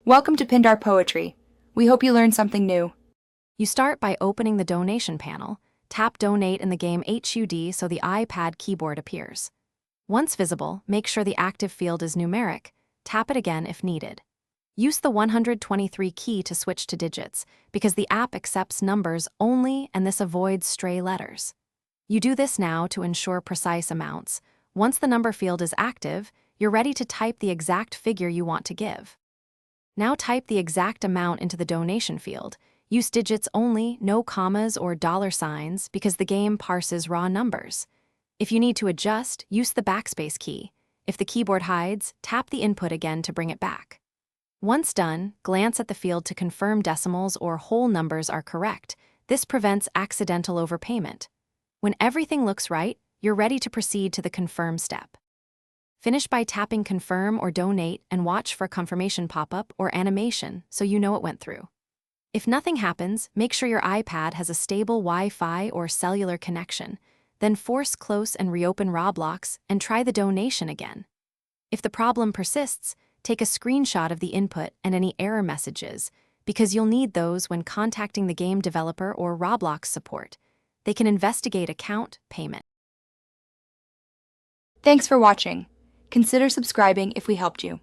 Welcome to Pindar Poetry. We hope you learned something new. You start by opening the donation panel. Tap Donate in the game HUD so the iPad keyboard appears. Once visible, make sure the active field is numeric. Tap it again if needed. Use the 123 key to switch to digits, because the app accepts numbers only and this avoids stray letters. You do this now to ensure precise amounts. Once the number field is active, you're ready to type the exact figure you want to give. Now type the exact amount into the donation field. Use digits only, no commas or dollar signs, because the game parses raw numbers. If you need to adjust, use the backspace key. If the keyboard hides, tap the input again to bring it back. Once done, glance at the field to confirm decimals or whole numbers are correct. This prevents accidental overpayment. When everything looks right, you're ready to proceed to the confirm step. Finish by tapping confirm or donate and watch for a confirmation pop-up or animation so you know it went through. If nothing happens, make sure your iPad has a stable Wi-Fi or cellular connection. Then force close and reopen Roblox and try the donation again. If the problem persists, take a screenshot of the input and any error messages, because you'll need those when contacting the game developer or Roblox support. They can investigate account payment. Thanks for watching. Consider subscribing if we helped you.